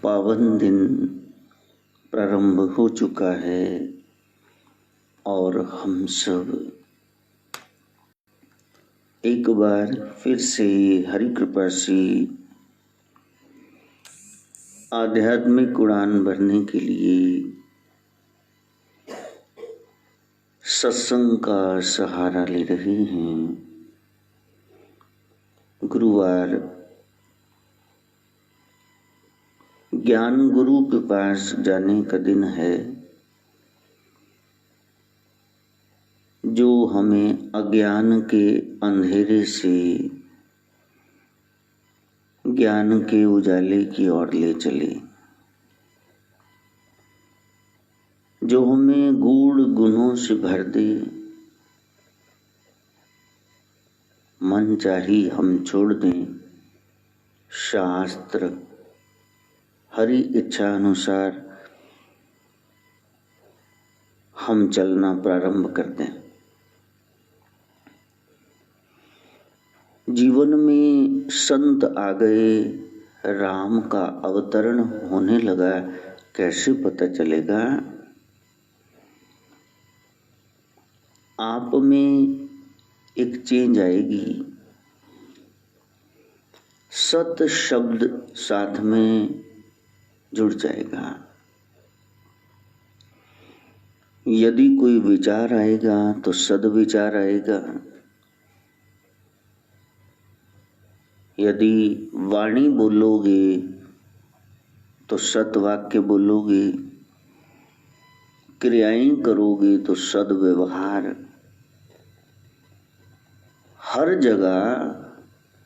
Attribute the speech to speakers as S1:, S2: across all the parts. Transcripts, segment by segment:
S1: पावन दिन प्रारंभ हो चुका है और हम सब एक बार फिर से हरि कृपा से आध्यात्मिक उड़ान भरने के लिए सत्संग का सहारा ले रहे हैं। गुरुवार ज्ञान गुरु के पास जाने का दिन है, जो हमें अज्ञान के अंधेरे से ज्ञान के उजाले की ओर ले चले, जो हमें गूढ़ गुणों से भर दे। मन चाही हम छोड़ दें, शास्त्र हरि इच्छा अनुसार हम चलना प्रारंभ कर दें। जीवन में संत आ गए, राम का अवतरण होने लगा, कैसे पता चलेगा? आप में एक चेंज आएगी। सत शब्द साथ में जुड़ जाएगा। यदि कोई विचार आएगा तो सद्विचार आएगा। यदि वाणी बोलोगे तो सत्वाक्य बोलोगे, क्रियाएं करोगे तो सद्व्यवहार। हर जगह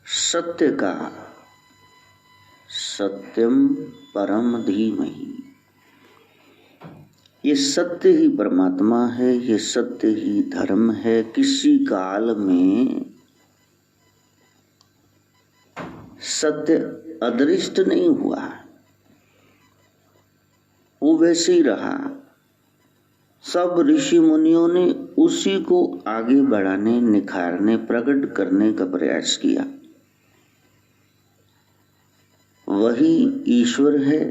S1: सत्य का, सत्यम परम धीमहि, ये सत्य ही परमात्मा है, ये सत्य ही धर्म है। किसी काल में सत्य अदृष्ट नहीं हुआ, वो वैसे ही रहा। सब ऋषि मुनियों ने उसी को आगे बढ़ाने, निखारने, प्रकट करने का प्रयास किया। वही ईश्वर है,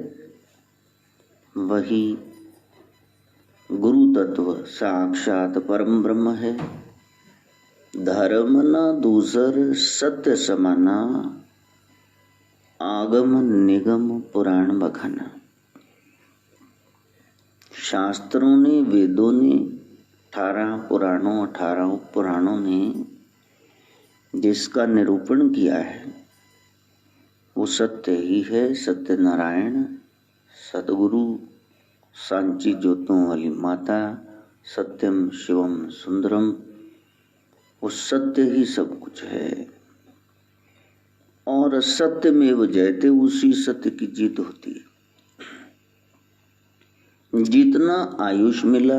S1: वही गुरु तत्व साक्षात परम ब्रह्म है। धर्म न दूसर सत्य समाना, आगम निगम पुराण बखाना। शास्त्रों ने, वेदों ने, 18 पुराणों 18 पुराणों ने जिसका निरूपण किया है वो सत्य ही है। सत्यनारायण, सतगुरु, सांची ज्योतों वाली माता, सत्यम शिवम सुंदरम, वो सत्य ही सब कुछ है। और सत्यमेव जयते, उसी सत्य की जीत होती है। जितना आयुष मिला,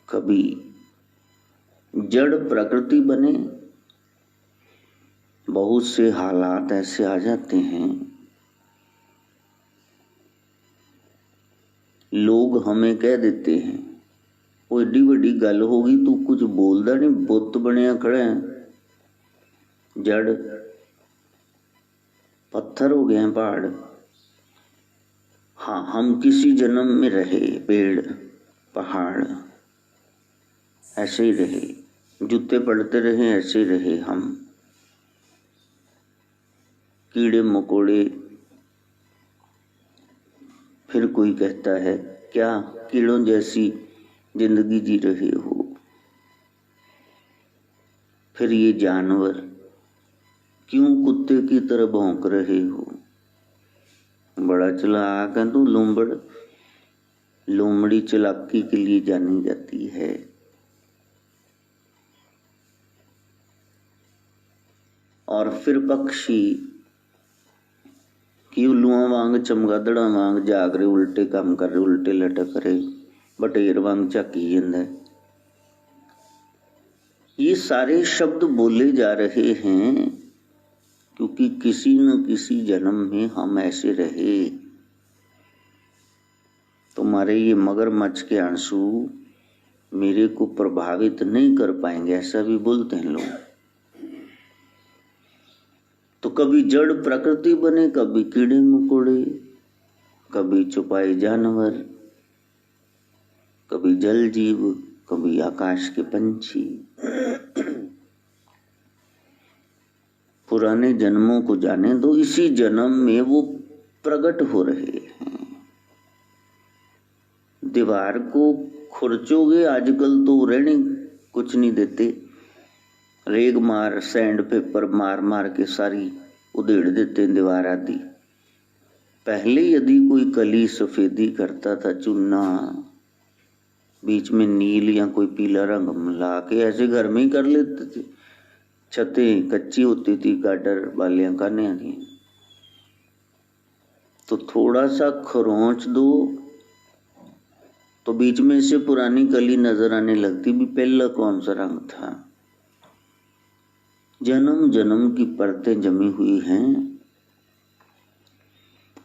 S1: कभी जड़ प्रकृति बने, बहुत से हालात ऐसे आ जाते हैं, लोग हमें कह देते हैं, वो एडी बड़ी गल होगी, तू कुछ बोलदा नहीं, बुत बनिया खड़ा है। जड़ पत्थर हो गए हैं, पहाड़। हाँ, हम किसी जन्म में रहे पेड़ पहाड़, ऐसे ही रहे, जूते पड़ते रहे, ऐसे ही रहे हम, कीड़े मकोड़े। फिर कोई कहता है, क्या कीड़ों जैसी जिंदगी जी रहे हो? फिर ये जानवर, क्यों कुत्ते की तरह भौंक रहे हो? बड़ा चालाक है तू लोमड़। लोमड़ी चालाकी के लिए जानी जाती है। और फिर पक्षी कि उल्लुआं वांग, चमगादड़ा वांग जाग रहे, उल्टे काम कर रहे, उल्टे लटक रहे, बटेर वांग झाकी जांदा है। ये सारे शब्द बोले जा रहे हैं क्योंकि किसी न किसी जन्म में हम ऐसे रहे। तुम्हारे ये मगरमच्छ के आंसू मेरे को प्रभावित नहीं कर पाएंगे, ऐसा भी बोलते हैं लोग। तो कभी जड़ प्रकृति बने, कभी कीड़े मकोड़े, कभी छुपाए जानवर, कभी जल जीव, कभी आकाश के पंछी। पुराने जन्मों को जाने दो, इसी जन्म में वो प्रकट हो रहे हैं। दीवार को खुरचोगे, आजकल तो रहने कुछ नहीं देते, रेग मार सैंड पेपर मार मार के सारी उधेड़ देते हैं दीवार आदि। पहले यदि कोई कली सफेदी करता था, चुन्ना बीच में नील या कोई पीला रंग मिला के ऐसे घर में ही कर लेते थे। छतें कच्ची होती थी, गाडर बालियां करने आती, तो थोड़ा सा खरोंच दो तो बीच में से पुरानी कली नजर आने लगती, भी पहला कौन सा रंग था। जन्म जन्म की परतें जमी हुई हैं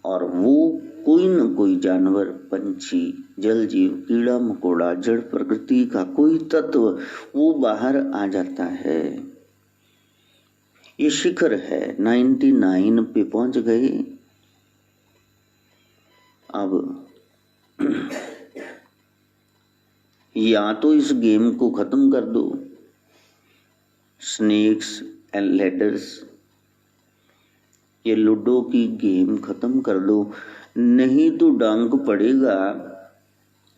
S1: और वो कोई न कोई जानवर, पंछी, जल जीव, कीड़ा मकोड़ा, जड़ प्रकृति का कोई तत्व वो बाहर आ जाता है। ये शिखर है, 99 पे पहुंच गए। अब या तो इस गेम को खत्म कर दो, स्नेक्स एंड लेडर्स, ये लूडो की गेम खत्म कर दो, नहीं तो डंक पड़ेगा,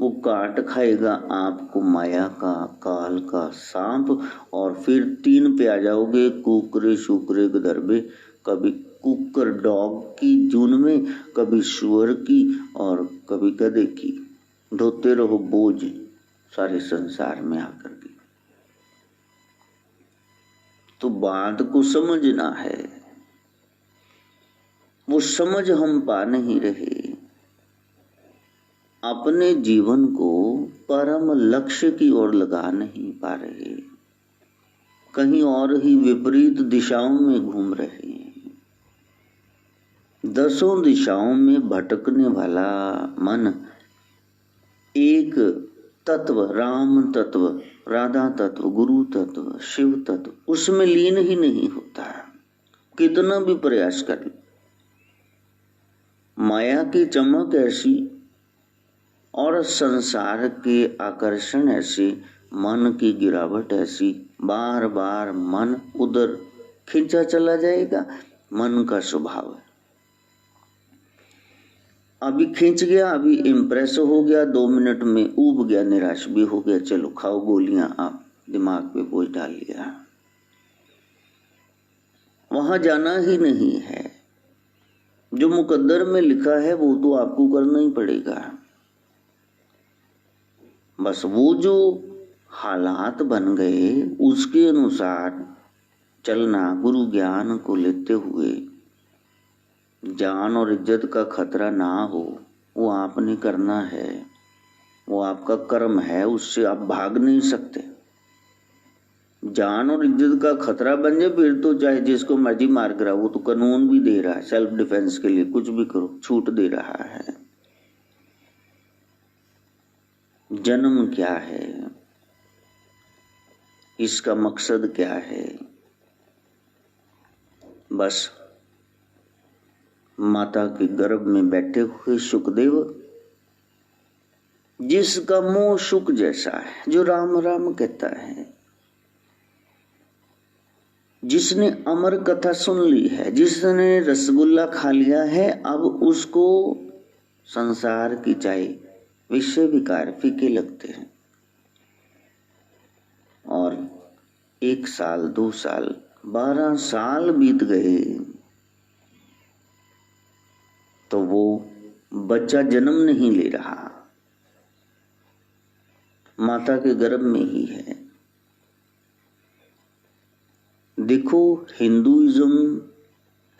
S1: वो काट खाएगा आपको माया का, काल का सांप, और फिर 3 पे आ जाओगे, कुकरे शुकरे गदरबे, कभी कुकर डॉग की जून में, कभी सुअर की और कभी गधे की। ढोते रहो बोझ सारे संसार में आकर के। तो बात को समझना है, वो समझ हम पा नहीं रहे। अपने जीवन को परम लक्ष्य की ओर लगा नहीं पा रहे, कहीं और ही विपरीत दिशाओं में घूम रहे हैं। 10 दिशाओं में भटकने वाला मन एक तत्व, राम तत्व, राधा तत्व, गुरु तत्व, शिव तत्व, उसमें लीन ही नहीं होता, कितना भी प्रयास कर लो। माया की चमक ऐसी और संसार के आकर्षण ऐसे, मन की गिरावट ऐसी, बार बार मन उधर खींचा चला जाएगा। मन का स्वभाव है, अभी खींच गया, अभी इम्प्रेस हो गया, 2 मिनट में ऊब गया, निराश भी हो गया, चलो खाओ गोलियां, आप दिमाग पे बोझ डाल लिया। वहां जाना ही नहीं है, जो मुकद्दर में लिखा है वो तो आपको करना ही पड़ेगा। बस वो जो हालात बन गए उसके अनुसार चलना, गुरु ज्ञान को लेते हुए, जान और इज्जत का खतरा ना हो, वो आपने करना है, वो आपका कर्म है, उससे आप भाग नहीं सकते। जान और इज्जत का खतरा बन जाए फिर तो चाहे जिसको मर्जी मार गिरा, वो तो कानून भी दे रहा है, सेल्फ डिफेंस के लिए कुछ भी करो, छूट दे रहा है। जन्म क्या है, इसका मकसद क्या है? बस माता के गर्भ में बैठे हुए सुखदेव, जिसका मुंह शुक जैसा है, जो राम राम कहता है, जिसने अमर कथा सुन ली है, जिसने रसगुल्ला खा लिया है, अब उसको संसार की चाय, विषय विकार फीके लगते हैं। और 1 साल, 2 साल, 12 साल बीत गए तो वो बच्चा जन्म नहीं ले रहा, माता के गर्भ में ही है। देखो, हिंदुइज्म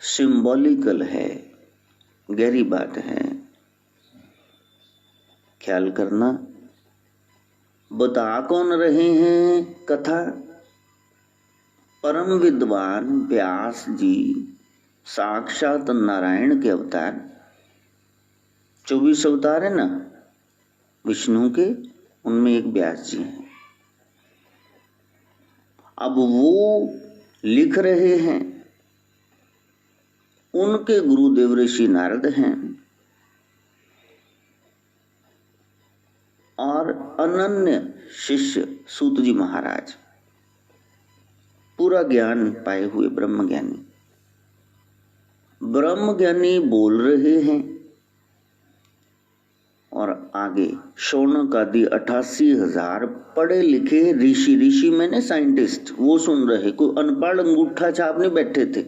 S1: सिंबॉलिकल है, गहरी बात है, ख्याल करना। बता कौन रहे हैं कथा? परम विद्वान व्यास जी, साक्षात नारायण के अवतार। 24 अवतार है ना विष्णु के, उनमें एक व्यास जी हैं। अब वो लिख रहे हैं उनके गुरुदेव ऋषि नारद हैं और अनन्य शिष्य सूत जी महाराज, पूरा ज्ञान पाए हुए ब्रह्मज्ञानी। ब्रह्मज्ञानी बोल रहे हैं और आगे शौनक आदि 88,000 पढ़े लिखे ऋषि, ऋषि मैंने साइंटिस्ट, वो सुन रहे। कोई अनपढ़ अंगूठा छाप नहीं बैठे थे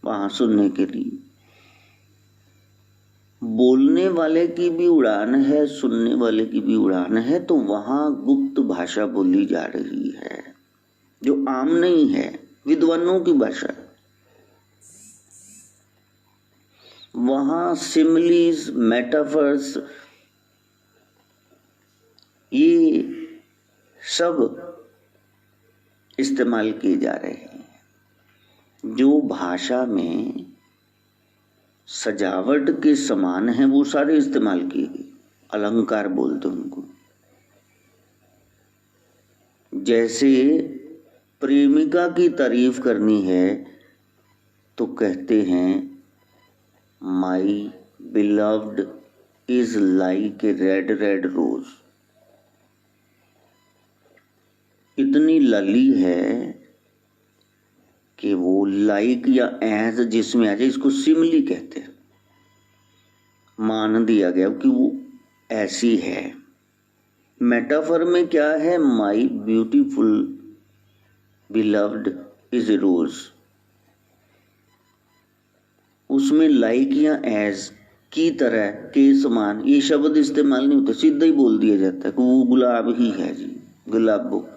S1: वहां सुनने के लिए। बोलने वाले की भी उड़ान है, सुनने वाले की भी उड़ान है, तो वहां गुप्त भाषा बोली जा रही है जो आम नहीं है, विद्वानों की भाषा। वहां सिमिलीज, मेटाफर्स, ये सब इस्तेमाल किए जा रहे हैं। जो भाषा में सजावट के समान है वो सारे इस्तेमाल किए गए। अलंकार बोलते उनको। जैसे प्रेमिका की तारीफ करनी है तो कहते हैं my beloved is like a red red rose. इतनी लली है कि वो लाइक या एज जिसमें आ जाए, इसको सिमली कहते हैं। मान दिया गया कि वो ऐसी है। मेटाफर में क्या है? My beautiful beloved is a rose. उसमें लाइक या एज, की तरह, के समान, ये शब्द इस्तेमाल नहीं होते, सीधा ही बोल दिया जाता है कि वो गुलाब ही है जी, गुलाबो।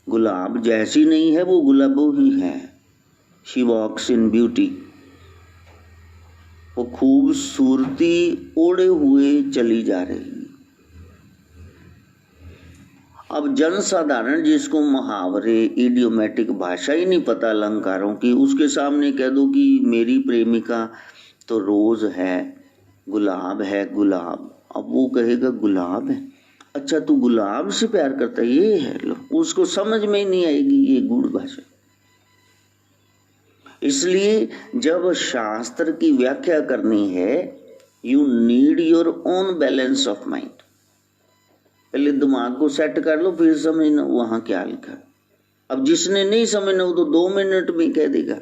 S1: गुलाब जैसी नहीं है, वो गुलाबो ही है। She walks in beauty. वो खूबसूरती ओढ़े हुए चली जा रही। अब जनसाधारण जिसको मुहावरे, इडियोमेटिक भाषा ही नहीं पता अलंकारों की, उसके सामने कह दो कि मेरी प्रेमिका तो रोज है, गुलाब है, गुलाब। अब वो कहेगा गुलाब है, अच्छा तू गुलाब से प्यार करता है, ये है। लो, उसको समझ में ही नहीं आएगी ये गूढ़ भाषा। इसलिए जब शास्त्र की व्याख्या करनी है, you need your own balance of mind. पहले दिमाग को सेट कर लो, फिर समझना वहां क्या लिखा। अब जिसने नहीं समझना वो तो 2 मिनट में कह देगा।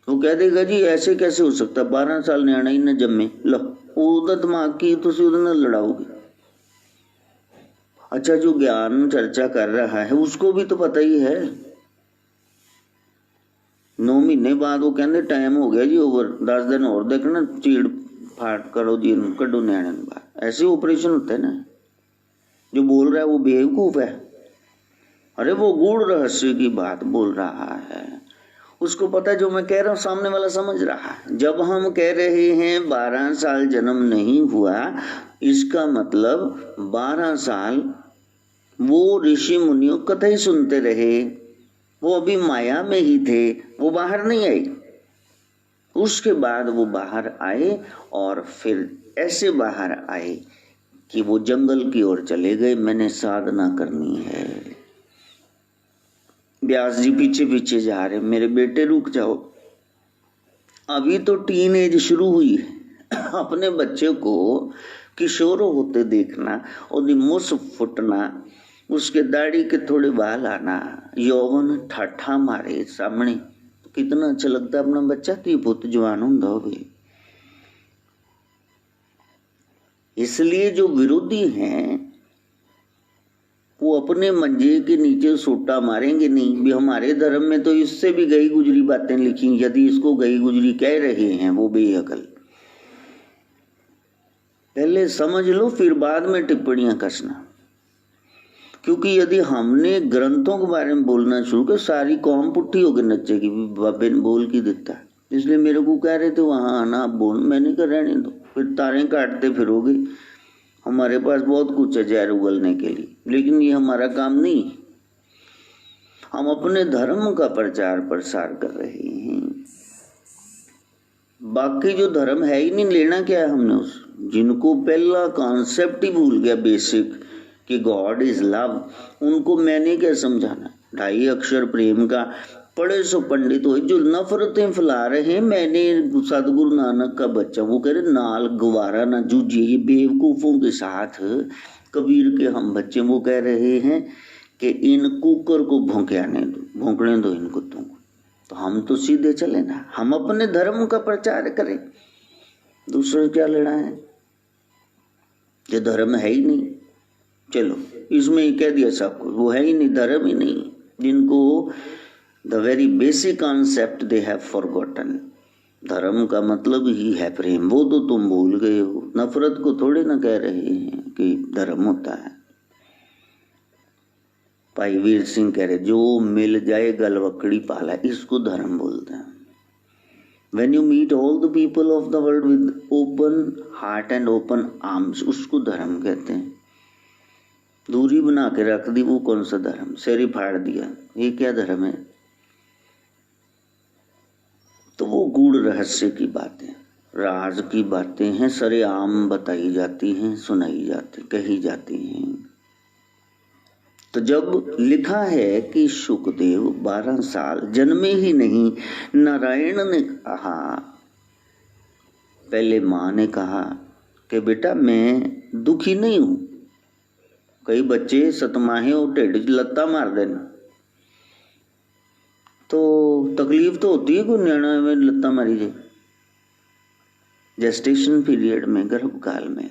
S1: वो कह देगा जी ऐसे कैसे हो सकता, 12 साल न्याणा ही न जम्मे। लो, ਉਹਦਾ दिमाग की तुसी ਉਹਦੇ ਨਾਲ लड़ाओगे। अच्छा, जो ज्ञान चर्चा कर रहा है उसको भी तो पता ही है। 9 महीने बाद वो कहते टाइम हो गया जी ओवर, 10 दिन और देखना, चीड़ फाट करो जी, कड्डो न्याणे बाहर। ऐसे ऑपरेशन होते हैं ना। जो बोल रहा है वो बेवकूफ है। अरे वो गूढ़ रहस्य की बात बोल रहा है, उसको पता है जो मैं कह रहा हूं सामने वाला समझ रहा है। जब हम कह रहे हैं 12 साल जन्म नहीं हुआ, इसका मतलब 12 साल वो ऋषि मुनियों कथा ही सुनते रहे, वो अभी माया में ही थे, वो बाहर नहीं आए। उसके बाद वो बाहर आए और फिर ऐसे बाहर आए कि वो जंगल की ओर चले गए। मैंने साधना करनी है। व्यास जी पीछे पीछे जा रहे, मेरे बेटे रुक जाओ, अभी तो टीन एज शुरू हुई है। अपने बच्चे को किशोर होते देखना, और मुस फुटना, उसके दाढ़ी के थोड़े बाल आना, यौवन ठाठा मारे सामने, तो कितना अच्छा लगता अपना बच्चा कि पुत जवान होंदा होवे। इसलिए जो विरोधी हैं वो अपने मंजे के नीचे सोटा मारेंगे नहीं भी हमारे धर्म में तो इससे भी गई गुजरी बातें लिखी, यदि इसको गई गुजरी कह रहे हैं वो बेअकल। पहले समझ लो फिर बाद में टिप्पणियां कसना। क्योंकि यदि हमने ग्रंथों के बारे में बोलना शुरू कर, सारी कौम पुट्ठी होकर नचेगी, बाबे ने बोल की देता है। इसलिए मेरे को कह रहे थे वहां आना, आप बोल, मैंने कहा रहने दो, फिर तारें काटते फिरोगे। हमारे पास बहुत कुछ है जहर उगलने के लिए, लेकिन ये हमारा काम नहीं। हम अपने धर्म का प्रचार प्रसार कर रहे हैं। बाकी जो धर्म है ही नहीं, लेना क्या है हमने उस। जिनको पहला कॉन्सेप्ट ही भूल गया बेसिक कि गॉड इज लव, उनको मैंने क्या समझाना। 2.5 अक्षर प्रेम का पढ़े सो पंडित हो, जो नफरतें फैला रहे हैं। मैंने सदगुरु नानक का बच्चा, वो कह रहे नाल गवारा ना जूझिए ये बेवकूफों के साथ। कबीर के हम बच्चे, वो कह रहे हैं कि इन कुकर को भौंकने दो इन कुत्तों को। तो हम तो सीधे चले ना, हम अपने धर्म का प्रचार करें, दूसरे क्या लेना है? ये धर्म है ही नहीं। चलो इसमें ही कह दिया सब कुछ, वो है ही नहीं, धर्म ही नहीं। जिनको the very basic concept they have forgotten. धर्म का मतलब ही है प्रेम, वो तो तुम भूल गए हो। नफरत को थोड़े ना कह रहे हैं कि धर्म होता है। भाई वीर सिंह कह रहे जो मिल जाए गलवकड़ी पाला, इसको धर्म बोलते हैं। When you meet all the people of the world with open heart and open arms, उसको धर्म कहते हैं। दूरी बना के रख दी, वो कौन सा धर्म? सिर ही फाड़ दिया, ये क्या धर्म है? तो वो गूढ़ रहस्य की बातें, राज की बातें हैं, सरेआम बताई जाती हैं, सुनाई जाती, कही जाती हैं। तो जब लिखा है कि शुकदेव 12 साल जन्मे ही नहीं, नारायण ने कहा, पहले माँ ने कहा कि बेटा मैं दुखी नहीं हूं। कई बच्चे सतमाहे और ढेड लत्ता मार देना, तो तकलीफ तो होती है, कोई न्याणा में लत्ता मारी जाए जेस्टेशन पीरियड में, गर्भकाल में।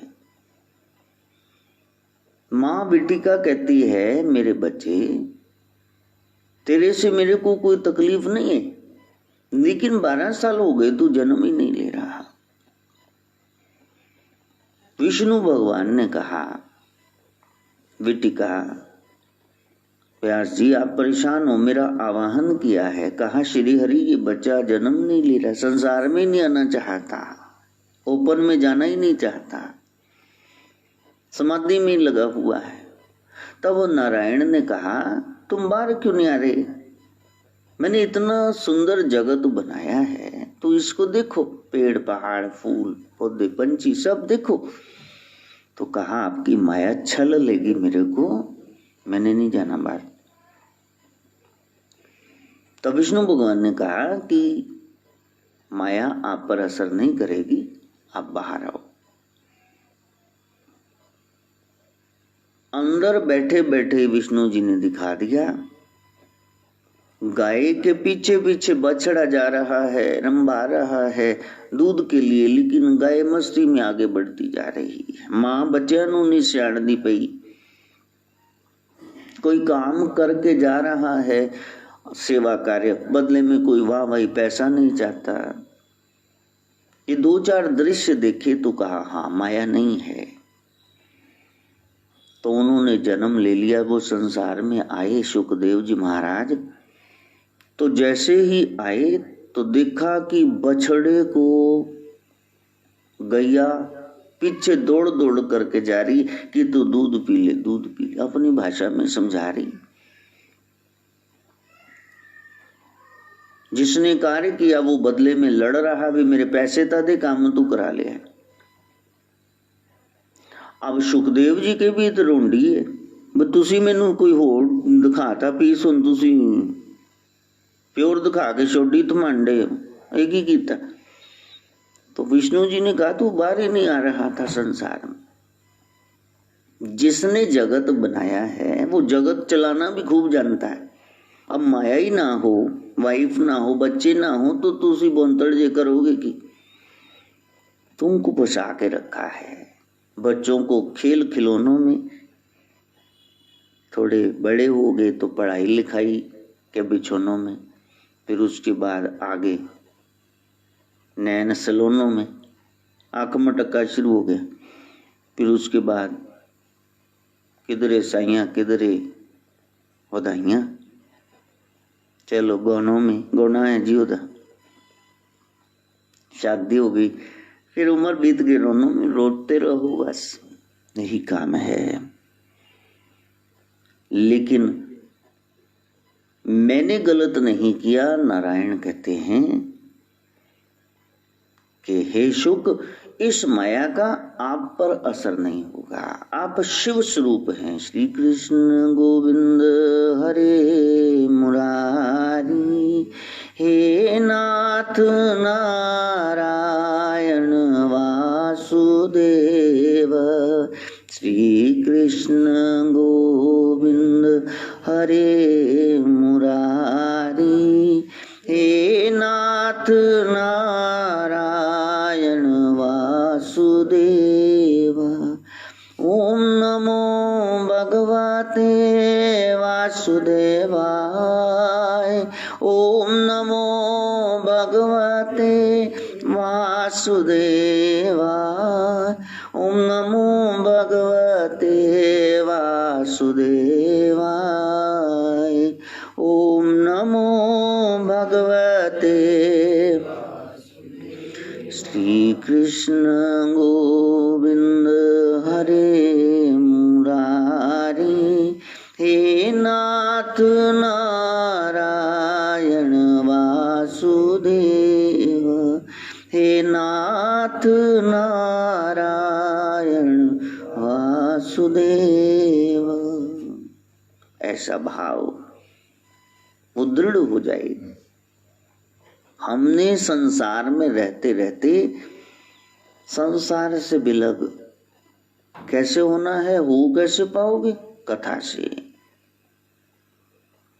S1: माँ बेटी का कहती है मेरे बच्चे तेरे से मेरे को कोई तकलीफ नहीं है, लेकिन 12 साल हो गए तू जन्म ही नहीं ले रहा। विष्णु भगवान ने कहा बेटी का, व्यास जी आप परेशान हो, मेरा आवाहन किया है, कहा श्री हरि ये बच्चा जन्म नहीं ले रहा, संसार में नहीं आना चाहता, ओपन में जाना ही नहीं चाहता, समाधि में लगा हुआ है। तब वो नारायण ने कहा तुम बाहर क्यों नहीं आ रहे? मैंने इतना सुंदर जगत बनाया है, तो इसको देखो, पेड़ पहाड़ फूल पौधे पंछी सब देखो। तो कहा आपकी माया छल लेगी मेरे को, मैंने नहीं जाना बाहर। तब विष्णु भगवान ने कहा कि माया आप पर असर नहीं करेगी, आप बाहर आओ। अंदर बैठे बैठे विष्णु जी ने दिखा दिया, गाय के पीछे पीछे बछड़ा जा रहा है, रंभा रहा है दूध के लिए, लेकिन गाय मस्ती में आगे बढ़ती जा रही है। मां बच्चियां नू नहीं सियाणदी पई, कोई काम करके जा रहा है सेवा कार्य, बदले में कोई वाह वाही पैसा नहीं चाहता। ये 2-4 दृश्य देखे तो कहा हाँ माया नहीं है। तो उन्होंने जन्म ले लिया, वो संसार में आए शुकदेव जी महाराज। तो जैसे ही आए तो देखा कि बछड़े को गैया पीछे दौड़ दौड़ करके जा रही कि तू दूध पी ले, दूध पी ले, अपनी भाषा में समझा रही। जिसने कार्य किया वो बदले में लड़ रहा, भी मेरे पैसे ता दे, काम तू करा ले। अब सुखदेव जी के भी तो रोंडी है, तुसी मैनू कोई होर दिखाता पीस, हुण तुसी प्योर दिखा के छोड़ी थमांडे, एक ही कीता। तो विष्णु जी ने कहा तू बाहर ही नहीं आ रहा था संसार में। जिसने जगत बनाया है वो जगत चलाना भी खूब जानता है। अब माया ही ना हो, वाइफ ना हो, बच्चे ना हो, तो तुसी बोंतड़ जे करोगे कि? तुमको फंसा के रखा है। बच्चों को खेल खिलौनों में, थोड़े बड़े हो गए तो पढ़ाई लिखाई के बिछोनों में, फिर उसके बाद आगे नैन सलोनों में आंख मटका शुरू हो गया। फिर उसके बाद किधरे साइयां किधरे बधाइयां, चलो गौनों में, गौना है जी उदा, शादी हो गई, फिर उम्र बीत गई, रोनों में रोते रहो, बस यही काम है। लेकिन मैंने गलत नहीं किया। नारायण कहते हैं कि हे शुक, इस माया का आप पर असर नहीं होगा। आप शिव स्वरूप हैं। श्री कृष्ण गोविंद हरे मुरारी, हे नाथ नारायण वासुदेव। श्री कृष्ण गोविंद हरे मुरारी, हे नाथ नारायण वासुदेव। ओम नमो भगवते वासुदेवाय, ओम नमो भगवते वासुदेवाय, ओम नमो भगवते वासुदेवाय, ओम नमो भगवते। श्री कृष्ण गोविंद हरे मुरारी, हे नाथ नारायण वासुदेव, हे नाथ नारायण वासुदेव। ऐसा भाव वो दृढ़ हो जाएगी। हमने संसार में रहते रहते संसार से बिलग कैसे होना है, हो कैसे पाओगे? कथा से।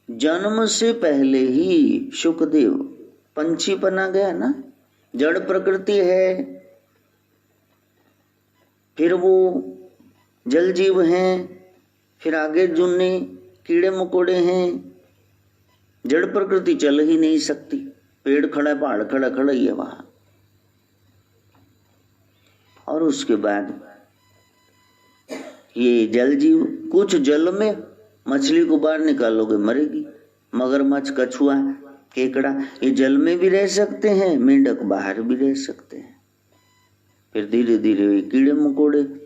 S1: जन्म से पहले ही शुकदेव पंछी बना गया ना, जड़ प्रकृति है, फिर वो जल जीव हैं, फिर आगे जुन्ने कीड़े मकोड़े हैं। जड़ प्रकृति चल ही नहीं सकती। पेड़ खड़ा है, पहाड़ खड़ा, खड़ा ही है वहां। और उसके बाद ये जल जीव, कुछ जल में मछली को बाहर निकालोगे मरेगी। मगरमच्छ, कछुआ, केकड़ा ये जल में भी रह सकते हैं, मेंढक बाहर भी रह सकते हैं। फिर धीरे धीरे कीड़े मकोड़े,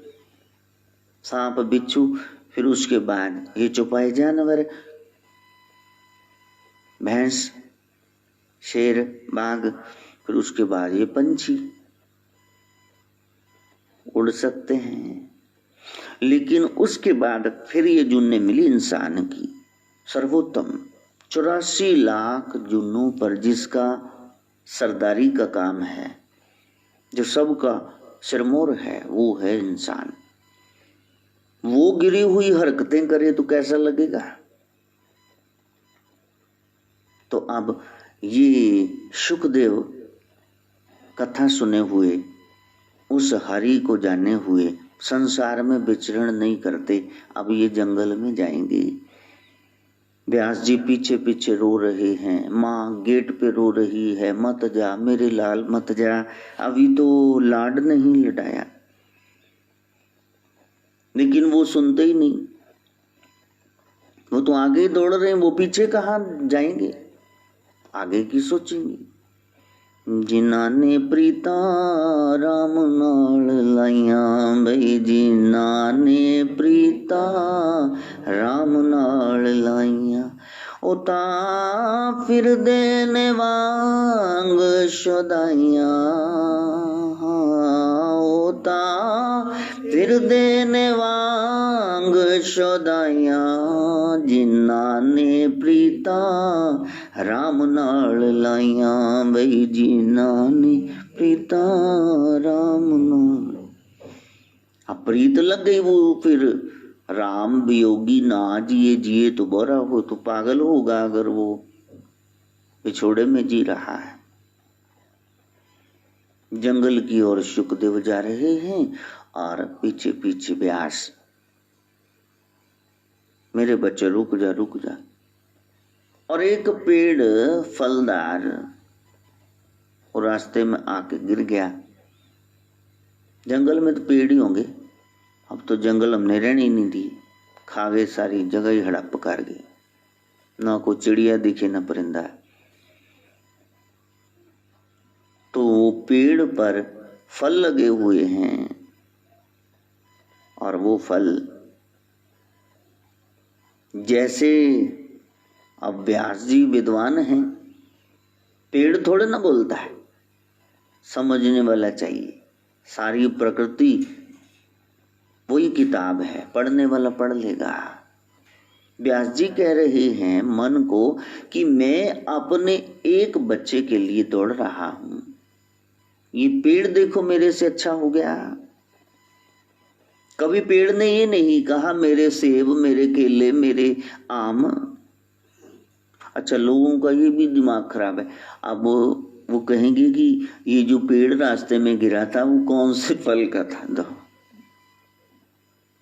S1: सांप, बिच्छू, फिर उसके बाद ये चौपाई जानवर, भैंस, शेर, बाघ, फिर उसके बाद ये पंछी उड़ सकते हैं। लेकिन उसके बाद फिर ये जुन्ने मिली इंसान की, सर्वोत्तम 84 लाख जुन्नों पर जिसका सरदारी का काम है, जो सबका सिरमौर है, वो है इंसान। वो गिरी हुई हरकतें करे तो कैसा लगेगा? तो अब ये शुकदेव कथा सुने हुए, उस हरि को जाने हुए संसार में विचरण नहीं करते। अब ये जंगल में जाएंगे। व्यास जी पीछे पीछे रो रहे हैं, माँ गेट पे रो रही है, मत जा मेरे लाल मत जा, अभी तो लाड नहीं लड़ाया। लेकिन वो सुनते ही नहीं, वो तो आगे ही दौड़ रहे हैं, वो पीछे कहाँ जाएंगे, आगे की सोचेंगे। जिन्ना ने प्रीता राम नाल लाइया, भाई जिन्ना ने प्रीता राम नाल लाइया, ओता फिर देने वांग शोदाइया, ओता फिर देने वांग शोदाइया, जिन्ना ने प्रीता राम नाल लाइया, भाई जिन्ना ने प्रीता राम नाल। अब प्रीत लग गई, वो फिर राम वियोगी ना जिए, जिए तो बुरा हो, तो पागल होगा अगर वो पिछोड़े में जी रहा है। जंगल की ओर शुकदेव जा रहे हैं और पीछे पीछे व्यास, मेरे बच्चे रुक जा रुक जा। और एक पेड़ फलदार और रास्ते में आके गिर गया। जंगल में तो पेड़ ही होंगे, अब तो जंगल हमने रहने ही नहीं दी, खा गए, सारी जगह ही हड़प कर गए, ना कोई चिड़िया दिखे ना परिंदा। तो पेड़ पर फल लगे हुए हैं और वो फल जैसे, अब व्यास जी विद्वान हैं, पेड़ थोड़े ना बोलता है, समझने वाला चाहिए। सारी प्रकृति वही किताब है, पढ़ने वाला पढ़ लेगा। व्यास जी कह रहे हैं मन को कि मैं अपने एक बच्चे के लिए दौड़ रहा हूं। ये पेड़ देखो मेरे से अच्छा हो गया। कभी पेड़ ने ये नहीं कहा मेरे सेब, मेरे केले, मेरे आम। अच्छा, लोगों का ये भी दिमाग खराब है। अब वो कहेंगे कि ये जो पेड़ रास्ते में गिरा था वो कौन से फल का था। दो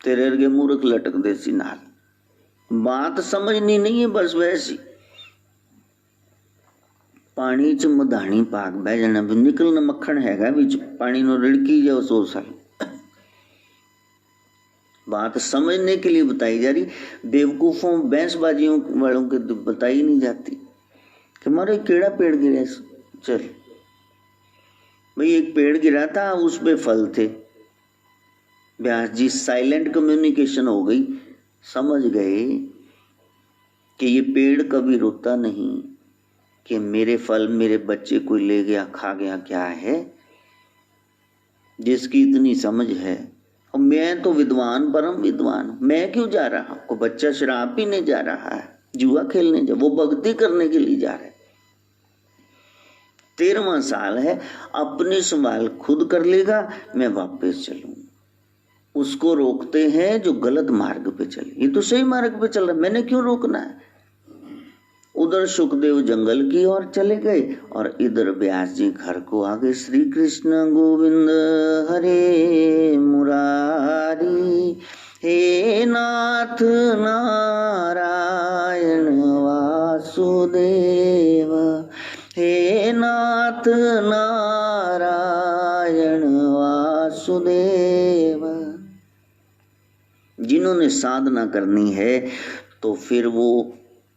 S1: तेरे अर्गे मूर्ख लटक दे सी नाल, बात समझनी नहीं है बस वैसी। पानी च मधानी पाक बह जाना, निकलना मक्खन हैगा विच, पानी नो रिड़की जाओ 100 साल। बात समझने के लिए बताई जा रही, बेवकूफों बहसबाजियों वालों के बताई नहीं जाती कि मारे केड़ा पेड़ गिरा। चल भाई, एक पेड़ गिरा था, उस पे फल थे। व्यास जी साइलेंट कम्युनिकेशन हो गई, समझ गए कि ये पेड़ कभी रोता नहीं कि मेरे फल मेरे बच्चे कोई ले गया खा गया। क्या है जिसकी इतनी समझ है, और मैं तो विद्वान परम विद्वान, मैं क्यों जा रहा हूं। को बच्चा शराब पीने जा रहा है, जुआ खेलने जा, वो भक्ति करने के लिए जा रहा है। 13वां साल है, अपनी संभाल खुद कर लेगा, मैं वापस चलूं। उसको रोकते हैं जो गलत मार्ग पे चले, ये तो सही मार्ग पे चल रहा है, मैंने क्यों रोकना है। उधर सुखदेव जंगल की ओर चले गए और इधर व्यास जी घर को आ गए। श्री कृष्ण गोविंद हरे मुरारी, हे नाथ नारायण वासुदेव, हे नाथ नारायण वासुदेव। जिन्होंने साधना करनी है तो फिर वो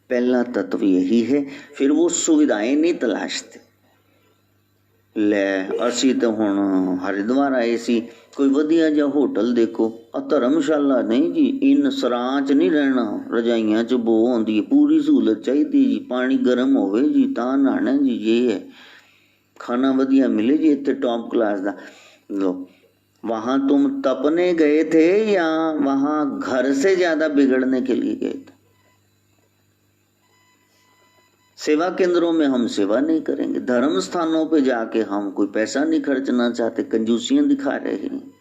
S1: पहला तत्व यही है, फिर वो सुविधाएं नहीं तलाशते। ले असी तो हुण हरिद्वार आए सी, कोई वधिया जा होटल देखो, धर्मशाला नहीं जी, इन सरां च नहीं रहना, रजाइयां च बो आउंदी, पूरी सहूलत चाहिदी जी, पानी गर्म होवे जी तां नहाना जी, ये है, खाना वधिया मिले जी, इत्थे टॉप क्लास दा। लो, वहां तुम तपने गए थे या वहां घर से ज्यादा बिगड़ने के लिए गए थे। सेवा केंद्रों में हम सेवा नहीं करेंगे, धर्म स्थानों पे जाके हम कोई पैसा नहीं खर्चना चाहते, कंजूसियां दिखा रहे हैं।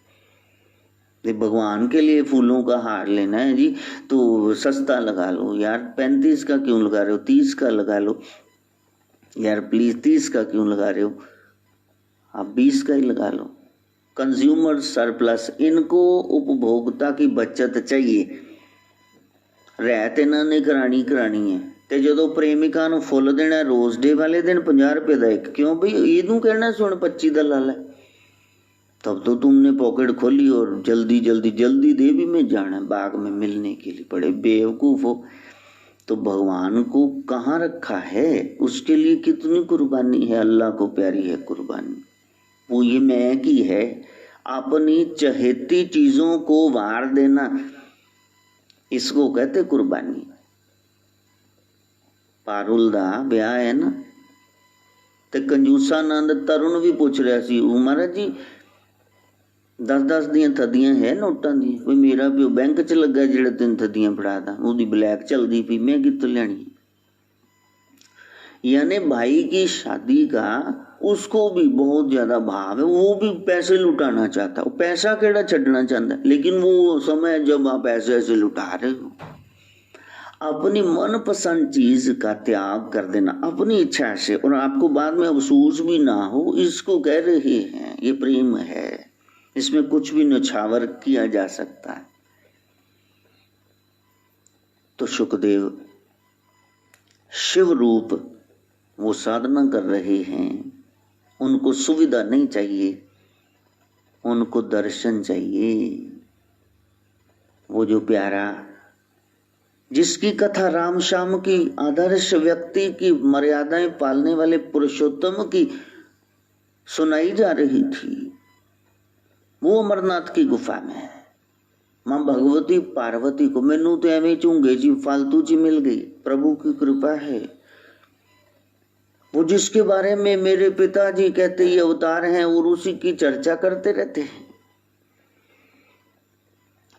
S1: भगवान के लिए फूलों का हार लेना है जी, तो सस्ता लगा लो यार, 35 का क्यों लगा रहे हो, 30 का लगा लो यार प्लीज, 30 का क्यों लगा रहे हो, आप 20 का ही लगा लो। कंज्यूमर सरप्लस, इनको उपभोक्ता की बचत चाहिए, रहत इन्होंने करानी है। ते जो प्रेमिका नूं फुल देना रोज डे वाले दिन 50 रुपए का एक, क्यों भाई इनू कहना सुन 25 का ला लै, तब तो तुमने पॉकेट खोली और जल्दी जल्दी जल्दी दे भी में जाना बाग में मिलने के लिए, बड़े बेवकूफ हो। तो भगवान को कहाँ रखा है, उसके लिए कितनी कुर्बानी है, अल्लाह को प्यारी है कुर्बानी, वो ये मैं की है। अपनी चहेती चीजों को वार देना, इसको कहते कुर्बानी। पारुल दा ब्याह है ना, ते कंजूसानंद तरुण भी पूछ रहा सी, महाराज जी 10-10 दियां थदियां है नोटां दी, कोई मेरा प्यो बैंक च लगा जेड़ा 3 थदियां फड़ा दा, ओदी ब्लैक चलदी पई, मैं कित्थों लैनी। यानी भाई की शादी का उसको भी बहुत ज्यादा भाव है, वो भी पैसे लुटाना चाहता, वो पैसा केड़ा छड़ना चाहता, लेकिन वो समय जब आप ऐसे ऐसे लुटा रहे हो, अपनी मनपसंद चीज का त्याग कर देना अपनी इच्छा से, और आपको बाद में अफसोस भी ना हो, इसको कह रहे हैं ये प्रेम है, इसमें कुछ भी न्यौछावर किया जा सकता है। तो सुखदेव शिव रूप वो साधना कर रहे हैं, उनको सुविधा नहीं चाहिए, उनको दर्शन चाहिए। वो जो प्यारा जिसकी कथा राम श्याम की आदर्श व्यक्ति की मर्यादाएं पालने वाले पुरुषोत्तम की सुनाई जा रही थी, वो अमरनाथ की गुफा में है। मां भगवती पार्वती को मैनू तो एवं झूंगे जी फालतू जी मिल गई, प्रभु की कृपा है। वो जिसके बारे में मेरे पिताजी कहते ये अवतार हैं और उसी की चर्चा करते रहते हैं।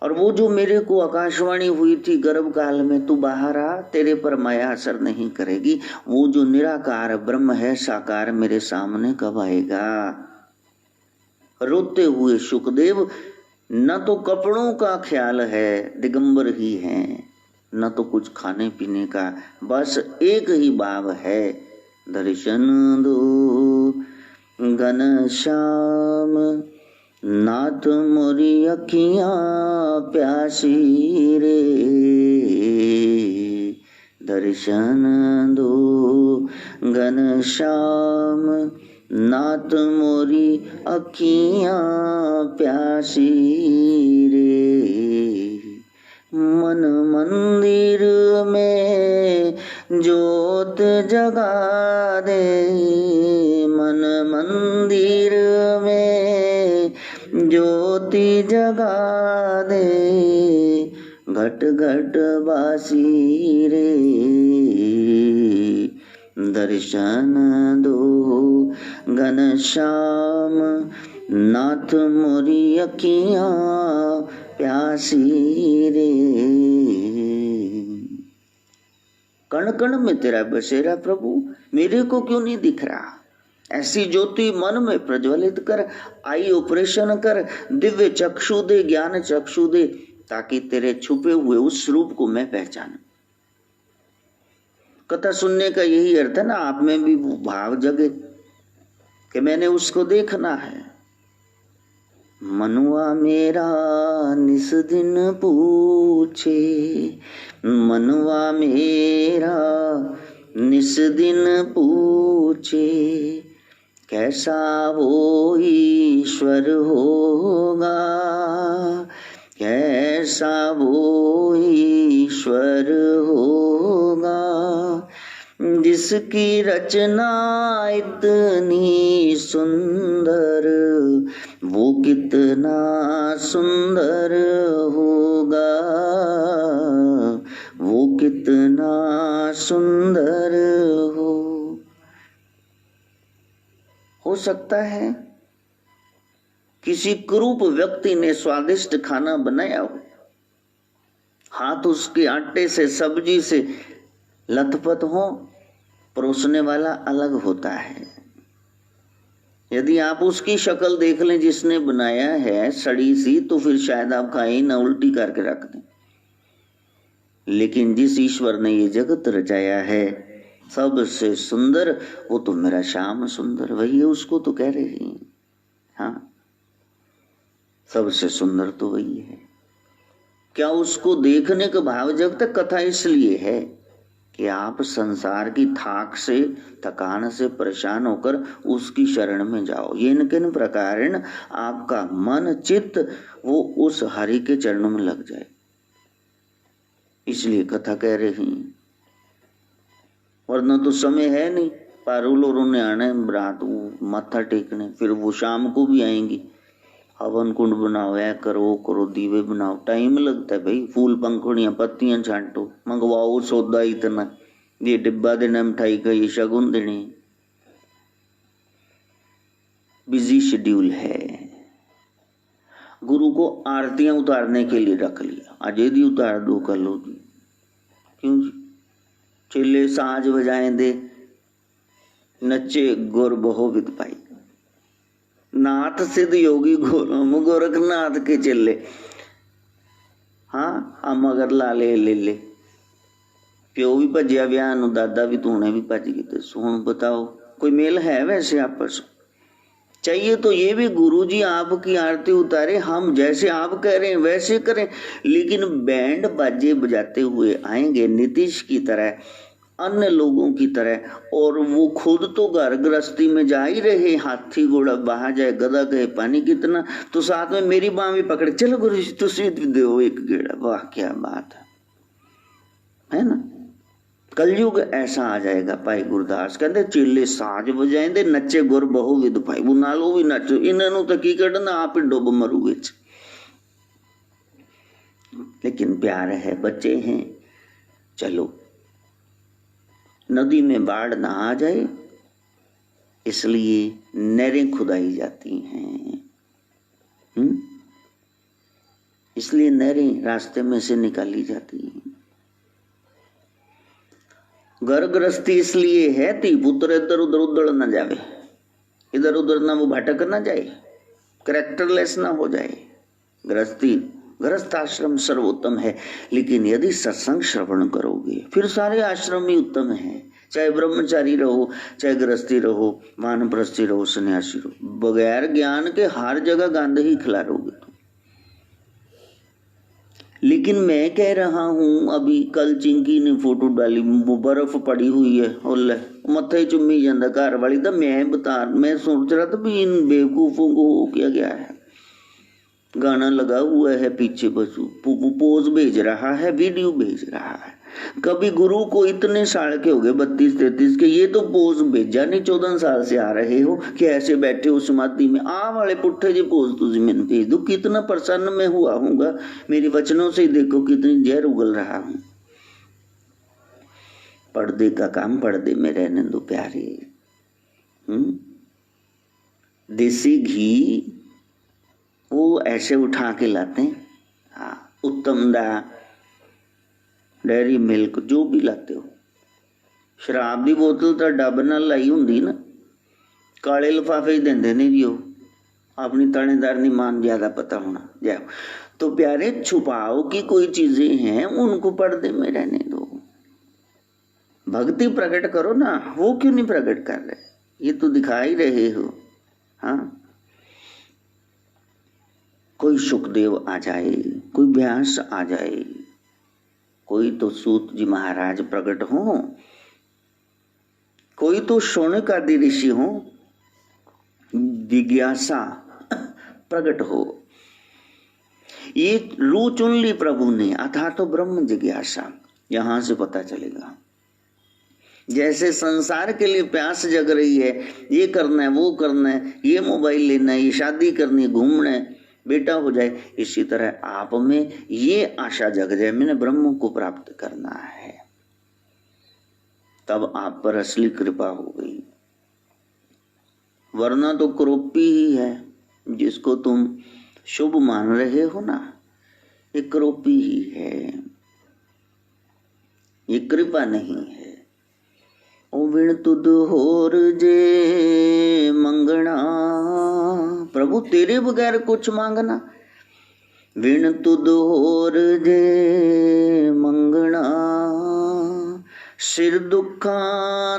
S1: और वो जो मेरे को आकाशवाणी हुई थी गर्भ काल में, तू बाहर आ, तेरे पर माया असर नहीं करेगी, वो जो निराकार ब्रह्म है साकार मेरे सामने कब आएगा। रोते हुए सुखदेव, न तो कपड़ों का ख्याल है, दिगंबर ही हैं, न तो कुछ खाने पीने का, बस एक ही भाव है, दर्शन दो घनश्याम नाथ मोरी अखियां प्यासी रे, दर्शन दो घनश्याम नाथ मोरी अखियां प्यासी रे, मन मंदिर में ज्योत जगा दे, मन मंदिर में ज्योति जगा दे, घट घट बासी रे, दर्शन दो घनश्याम नाथ मोरी अखियां प्यासी रे। कण कण में तेरा बसेरा प्रभु, मेरे को क्यों नहीं दिख रहा। ऐसी ज्योति मन में प्रज्वलित कर, आई ऑपरेशन कर, दिव्य चक्षु दे, ज्ञान चक्षु दे, ताकि तेरे छुपे हुए उस रूप को मैं पहचानूं। कथा सुनने का यही अर्थ है ना, आप में भी भाव जगे कि मैंने उसको देखना है। मनुआ मेरा निस दिन पूछे, मनुआ मेरा निस दिन पूछे, कैसा वो ईश्वर होगा, कैसा वो ईश्वर होगा, जिसकी रचना इतनी सुंदर, वो कितना सुंदर होगा, वो कितना सुंदर हो सकता है किसी कुरूप व्यक्ति ने स्वादिष्ट खाना बनाया हो, हाथ उसके आटे से सब्जी से लथपथ हो, परोसने वाला अलग होता है। यदि आप उसकी शक्ल देख लें जिसने बनाया है सड़ी सी, तो फिर शायद आप खाए ना, उल्टी करके रख दें। लेकिन जिस ईश्वर ने ये जगत रचाया है सबसे सुंदर, वो तो मेरा श्याम सुंदर, वही है, उसको तो कह रहे हैं। हाँ, सबसे सुंदर तो वही है। क्या उसको देखने का भाव जगता? कथा इसलिए है कि आप संसार की थाक से, थकान से परेशान होकर उसकी शरण में जाओ। ये किन प्रकार आपका मन चित्त वो उस हरि के चरणों में लग जाए, इसलिए कथा कह रही हैं। वरना तो समय है नहीं, पारुल और उन्हें आना है रात वो माथा टेकने, फिर वो शाम को भी आएंगी। हवन कुंड बनाओ, ऐ करो करो, दीवे बनाओ, टाइम लगता है भाई। फूल पंखुड़ियां पत्तियां छांटो, मंगवाओ सौदा इतना, ये डिब्बा देना मिठाई का, ये शगुन देने, बिजी शेड्यूल है। गुरु को आरतियां उतारने के लिए रख लिया, आज यदि उतार दो कर लो जी, क्यों जी? चेले साज बजाएं दे, नचे गुर बहु विद पाई, नाथ सिद्ध योगी गोरखनाथ के चेले। हाँ, हम अगर लाले ले ले, प्यो भी भजिया ब्याह नु, दादा भी तूने भी भज गए, सुन बताओ कोई मेल है वैसे आपस? चाहिए तो ये भी गुरु जी आपकी आरती उतारे, हम जैसे आप कह रहे हैं वैसे करें, लेकिन बैंड बाजे बजाते हुए आएंगे नीतीश की तरह, अन्य लोगों की तरह, और वो खुद तो घर गृहस्थी में जा ही रहे, हाथी घोड़ा बहा जाए, गधा कहे पानी कितना, तो साथ में मेरी बाँ भी पकड़े, चलो गुरु जी तुसी दो एक गेड़ा। वाह क्या बात है ना। कलयुग ऐसा आ जाएगा। भाई गुरदास कहते चेले साज बजाएंदे, नचे गुर बहु विद भाई, वो नालो भी नचो, इन्हों तो की कढ़ना, आप ही डुब मरू विच। लेकिन प्यार है, बच्चे हैं, चलो नदी में बाढ़ ना आ जाए इसलिए नहरें खुदाई जाती हैं। इसलिए नहरें रास्ते में से निकाली जाती हैं। घर गृहस्थी इसलिए है ती पुत्र इधर उधर उधड़ न जावे, इधर उधर ना वो भटक ना जाए, कैरेक्टरलेस ना हो जाए। गृहस्थी गृहस्थ आश्रम सर्वोत्तम है, लेकिन यदि सत्संग श्रवण करोगे फिर सारे आश्रम ही उत्तम है। चाहे ब्रह्मचारी रहो, चाहे गृहस्थी रहो, वानप्रस्थी रहो, सन्यासी रहो, बगैर ज्ञान के हर जगह गंद ही खिलारोगे तुम। लेकिन मैं कह रहा हूं, अभी कल चिंकी ने फोटो डाली, वो बर्फ पड़ी हुई है और मथे चुम्मी जाता घर वाली दा। मैं सोच रहा था भी इन बेवकूफों को क्या गया है। गाना लगा हुआ है पीछे, बस पोज भेज रहा है, वीडियो भेज रहा है। कभी गुरु को इतने साल के हो गए 32-33 के, ये तो पोज भेजा नहीं 14 साल से आ रहे हो कि ऐसे बैठे हो समाधि में। आ वाले पुट्ठे जी पोज तुझे मैंने भेज दू। कितना प्रसन्न मैं हुआ हूँगा, मेरे वचनों से देखो कितनी जहर उगल रहा हूँ। पर्दे का काम पर्दे में रहने दो प्यारे। देसी घी वो ऐसे उठा के लाते हैं, हाँ, उत्तम दा, डेयरी मिल्क जो भी लाते हो। शराब की बोतल तो डब नाल लाई हुंदी ना, काले लिफाफे देंदे ने जी। अपनी थानेदार नहीं मान ज्यादा पता होना जाओ। तो प्यारे छुपाओ की कोई चीजें हैं उनको पर्दे में रहने दो। भक्ति प्रकट करो ना, वो क्यों नहीं प्रकट कर रहे? ये तो दिखा ही रहे हो। हाँ, कोई सुखदेव आ जाए, कोई व्यास आ जाए, कोई तो सूत जी महाराज प्रकट हो, कोई तो शौनक आदि ऋषि हो, जिज्ञासा प्रकट हो। ये रू चुन ली प्रभु ने, अथा तो ब्रह्म जिज्ञासा, यहां से पता चलेगा। जैसे संसार के लिए प्यास जग रही है, ये करना है, वो करना है, ये मोबाइल लेना है, ये शादी करनी है, घूमना है, बेटा हो जाए, इसी तरह आप में ये आशा जग जाए मैंने ब्रह्म को प्राप्त करना है, तब आप पर असली कृपा हो गई। वरना तो क्रोपी ही है, जिसको तुम शुभ मान रहे हो ना, ये क्रोपी ही है, ये कृपा नहीं है। ओ विण तुद होर जे मंगना, प्रभु तेरे बगैर कुछ मांगना। विण तुद होर जे मंगना, सिर दुखा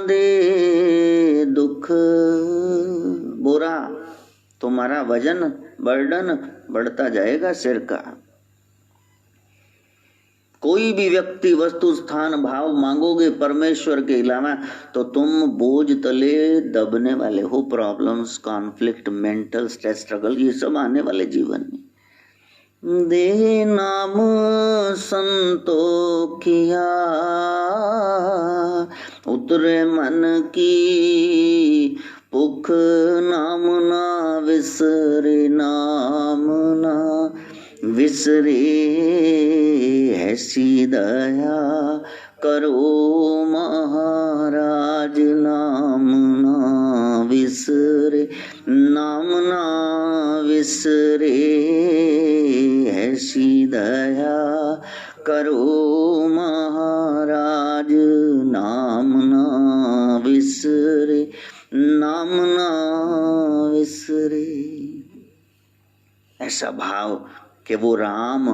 S1: दे दुख बोरा। तुम्हारा वजन बर्डन बढ़ता जाएगा सिर का। कोई भी व्यक्ति वस्तु स्थान भाव मांगोगे परमेश्वर के अलावा तो तुम बोझ तले दबने वाले हो। Problems, conflict, mental stress, struggle, ये सब आने वाले जीवन में। दे नाम संतोखिया, उतरे मन की भूख, नाम ना विसरे, नाम ना विसरे, ऐसी दया करो महाराज, नाम ना विसरे, नाम ना विसरे, ऐसी दया करो महाराज, नाम ना विसरे, नाम ना विसरे। ऐसा भाव कि वो राम,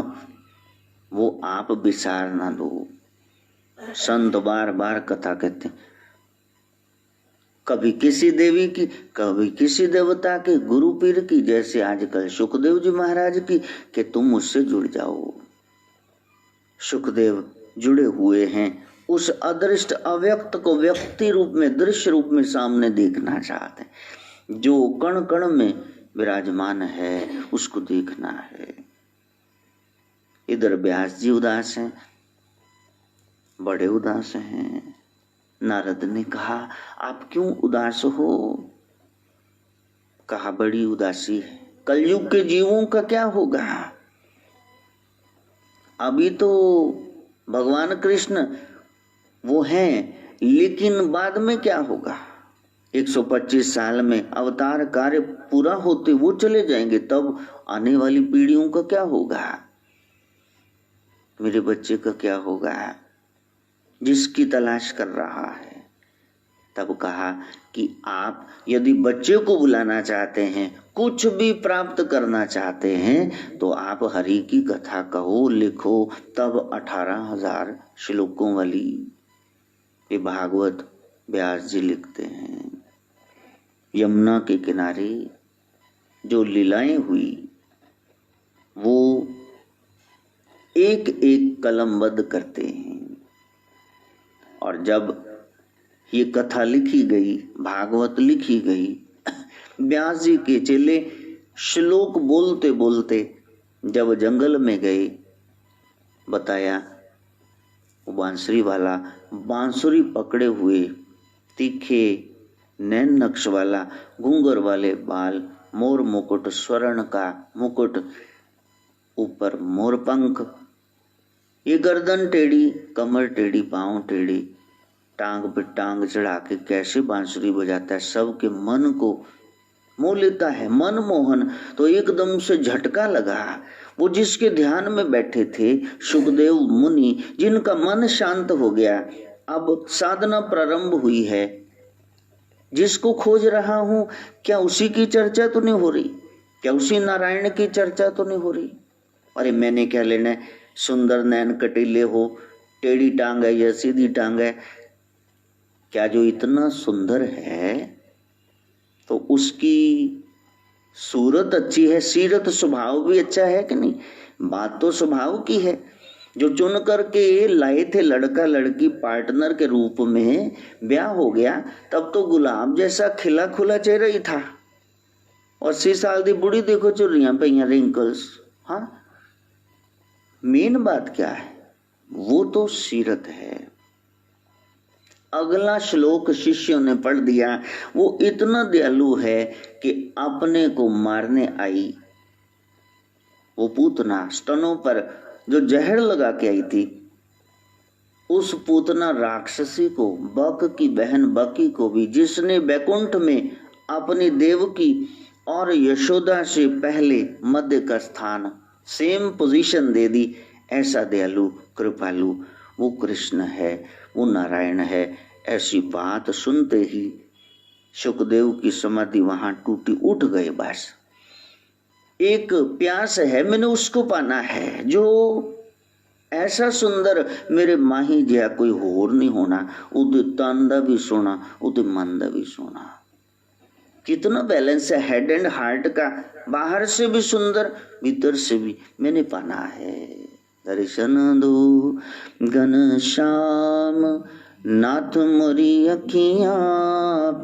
S1: वो आप विसार ना दो। संत बार बार कथा कहते हैं, कभी किसी देवी की, कभी किसी देवता के, गुरु पीर की, जैसे आजकल सुखदेव जी महाराज की, कि तुम उससे जुड़ जाओ। सुखदेव जुड़े हुए हैं, उस अदृष्ट अव्यक्त को व्यक्ति रूप में, दृश्य रूप में सामने देखना चाहते हैं। जो कण कण में विराजमान है उसको देखना है। इधर व्यास जी उदास हैं, बड़े उदास हैं। नारद ने कहा आप क्यों उदास हो? कहा बड़ी उदासी है। कलयुग के जीवों का क्या होगा? अभी तो भगवान कृष्ण वो हैं, लेकिन बाद में क्या होगा? 125 साल में अवतार कार्य पूरा होते वो चले जाएंगे, तब आने वाली पीढ़ियों का क्या होगा, मेरे बच्चे का क्या होगा, जिसकी तलाश कर रहा है। तब कहा कि आप यदि बच्चे को बुलाना चाहते हैं, कुछ भी प्राप्त करना चाहते हैं, तो आप हरि की कथा कहो, लिखो। तब 18,000 श्लोकों वाली ये भागवत व्यास जी लिखते हैं। यमुना के किनारे जो लीलाएं हुई वो एक एक कलमबद्ध करते हैं। और जब ये कथा लिखी गई, भागवत लिखी गई, व्यास जी के चेले श्लोक बोलते बोलते जब जंगल में गए, बताया वो बांसुरी वाला बांसुरी पकड़े हुए, तीखे नैन नक्श वाला, घूंगर वाले बाल, मोर मुकुट, स्वर्ण का मुकुट, ऊपर मोर पंख, ये गर्दन टेढ़ी, कमर टेढ़ी, पांव टेढ़ी, टांग पे टांग चढ़ा के कैसे बांसुरी बजाता है, सबके मन को मोह लेता है, मनमोहन। तो एकदम से झटका लगा। वो जिसके ध्यान में बैठे थे सुखदेव मुनि, जिनका मन शांत हो गया, अब साधना प्रारंभ हुई है, जिसको खोज रहा हूं, क्या उसी की चर्चा तो नहीं हो रही, क्या उसी नारायण की चर्चा तो नहीं हो रही। अरे मैंने क्या लेना है, सुंदर नैन कटीले हो, टेढ़ी टांग है या सीधी टांग है, क्या जो इतना सुंदर है तो उसकी सूरत अच्छी है, सीरत स्वभाव भी अच्छा है कि नहीं। बात तो स्वभाव की है। जो चुन करके लाए थे लड़का लड़की पार्टनर के रूप में, ब्याह हो गया, तब तो गुलाब जैसा खिला खुला चेहरा ही था। 80 साल की बुढ़ी देखो चुर्रियां पईयां, रिंकल्स। हाँ, मेन बात क्या है, वो तो सीरत है। अगला श्लोक शिष्यों ने पढ़ दिया। वो इतना दयालु है कि अपने को मारने आई वो पूतना, स्तनों पर जो जहर लगा के आई थी, उस पूतना राक्षसी को, बक की बहन बकी को भी, जिसने बैकुंठ में अपनी देवकी और यशोदा से पहले मध्य का स्थान, सेम पोजीशन दे दी। ऐसा दयालु कृपालु वो कृष्ण है, वो नारायण है। ऐसी बात सुनते ही सुखदेव की समाधि वहां टूटी, उठ गए। बस एक प्यास है, मैंने उसको पाना है, जो ऐसा सुंदर मेरे माही जया कोई होर नहीं होना। उदे तांदा भी सोना, उदे मंदा भी सोना। कितना बैलेंस है हेड एंड हार्ट का, बाहर से भी सुंदर, भीतर से भी, मैंने पाना है। दर्शन दो घनश्याम नाथ मोरी अखियां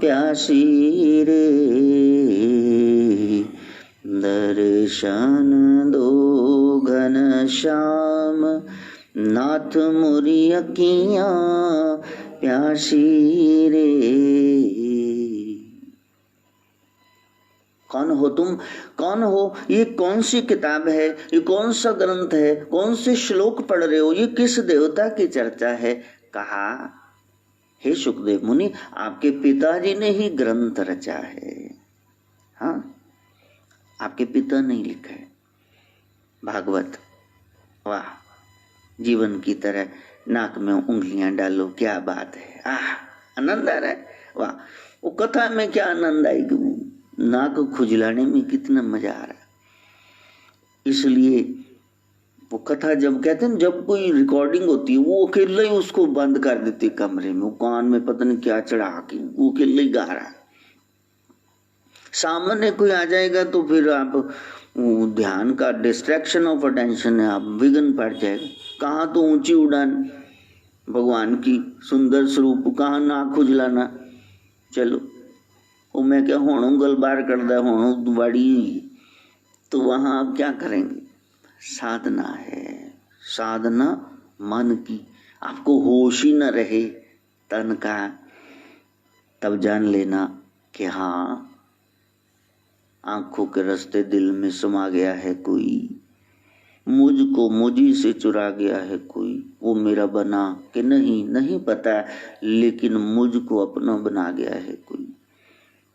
S1: प्यासी रे, दर्शन दो घनश्याम नाथ मोरी अखियां प्यासी रे। कौन हो तुम, कौन हो, ये कौन सी किताब है, ये कौन सा ग्रंथ है, कौन से श्लोक पढ़ रहे हो, ये किस देवता की चर्चा है। कहा, हे सुखदेव मुनि, आपके पिताजी ने ही ग्रंथ रचा है। हाँ, आपके पिता ने लिखा है भागवत। वाह, जीवन की तरह नाक में उंगलियां डालो, क्या बात है। आह, आनंद आ रहा है। वाह, वो कथा में क्या आनंद आएगी, नाक खुजलाने में कितना मजा आ रहा है। इसलिए वो कथा जब कहते हैं, जब कोई रिकॉर्डिंग होती है, वो अकेले ही उसको बंद कर देते कमरे में, वो कान में पता नहीं क्या चढ़ा के वो अकेले ही गा रहा है। सामने कोई आ जाएगा तो फिर आप ध्यान का डिस्ट्रैक्शन ऑफ अटेंशन है, आप विघ्न पड़ जाएगा। कहाँ तो ऊंची उड़ान भगवान की, सुंदर स्वरूप, कहाँ नाक खुजलाना। चलो वो मैं क्या होणों गलबार करदा, होणों बड़ी, तो वहां आप क्या करेंगे। साधना है, साधना मन की। आपको होश ही न रहे तन का, तब जान लेना कि हाँ, आंखों के रास्ते दिल में समा गया है कोई, मुझको मुझी से चुरा गया है कोई। वो मेरा बना कि नहीं, नहीं पता, लेकिन मुझको अपना बना गया है कोई।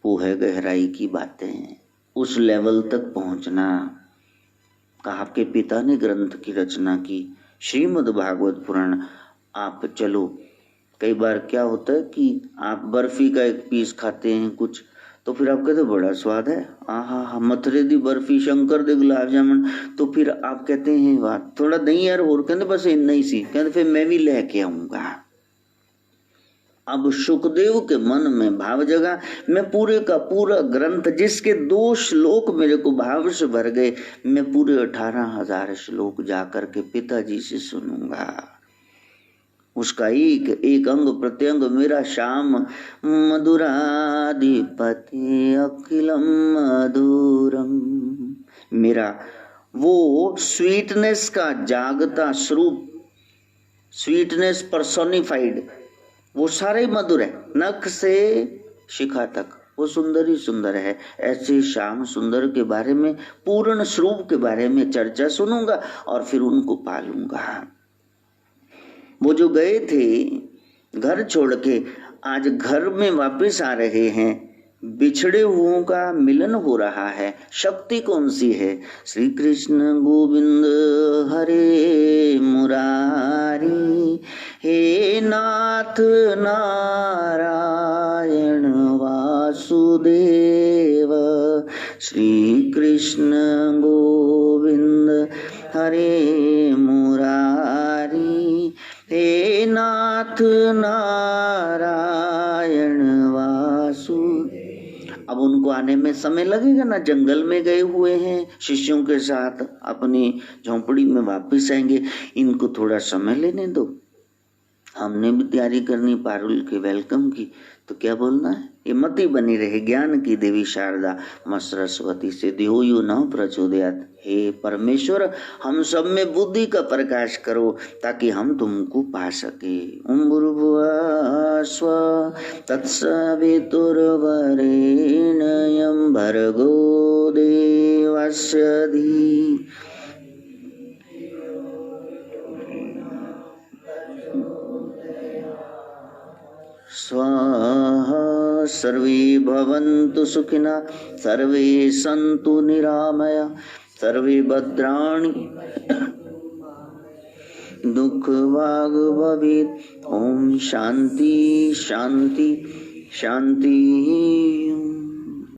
S1: वो है गहराई की बातें। उस लेवल तक पहुंचना का आपके पिता ने ग्रंथ की रचना की, श्रीमद् भागवत पुराण। आप चलो, कई बार क्या होता है कि आप बर्फी का एक पीस खाते हैं कुछ, तो फिर आप कहते बड़ा स्वाद है, आहा हा, मथुरे दी बर्फी, शंकर दे गुलाब जामुन, तो फिर आप कहते हैं वाह थोड़ा दही यार और, कहते बस इतना ही सी, कहते फिर मैं भी लेके आऊंगा। अब सुखदेव के मन में भाव जगा, मैं पूरे का पूरा ग्रंथ जिसके 2 श्लोक मेरे को भाव से भर गए, मैं पूरे 18,000 श्लोक जाकर के पिताजी से सुनूंगा। उसका एक एक अंग प्रत्यंग मेरा श्याम मधुराधिपति अखिलम मधुरम, मेरा वो स्वीटनेस का जागता स्वरूप, स्वीटनेस पर्सोनिफाइड, वो सारे मधुर है, नख से शिखा तक वो सुंदर ही सुंदर है। ऐसे श्याम सुंदर के बारे में, पूर्ण स्वरूप के बारे में चर्चा सुनूंगा और फिर उनको पालूंगा। वो जो गए थे घर छोड़ के, आज घर में वापस आ रहे हैं, बिछड़े हुओं का मिलन हो रहा है। शक्ति कौन सी है? श्री कृष्ण गोविंद हरे मुरारी, हे नाथ नारायण वासुदेव। श्री कृष्ण गोविंद हरे मुरारी, हे नाथ नारायण वासुदेव। अब उनको आने में समय लगेगा ना, जंगल में गए हुए हैं, शिष्यों के साथ अपनी झोंपड़ी में वापस आएंगे, इनको थोड़ा समय लेने दो। हमने भी तैयारी करनी पारुल के वेलकम की, तो क्या बोलना है, ये मति बनी रहे ज्ञान की देवी शारदा मां सरस्वती से धियो न प्रचोदयात्। हे परमेश्वर, हम सब में बुद्धि का प्रकाश करो ताकि हम तुमको पा सके। ओम भूर्भुवः स्वः तत्सवितुर्वरेण्यं भर्गो देवस्य धीमहि स्वाहा। सर्वे भवन्तु सुखिनः, सर्वे सन्तु निरामया, सर्वे भद्राणि दुःखभाग् भवेत्। ओम शांति शांति शांति।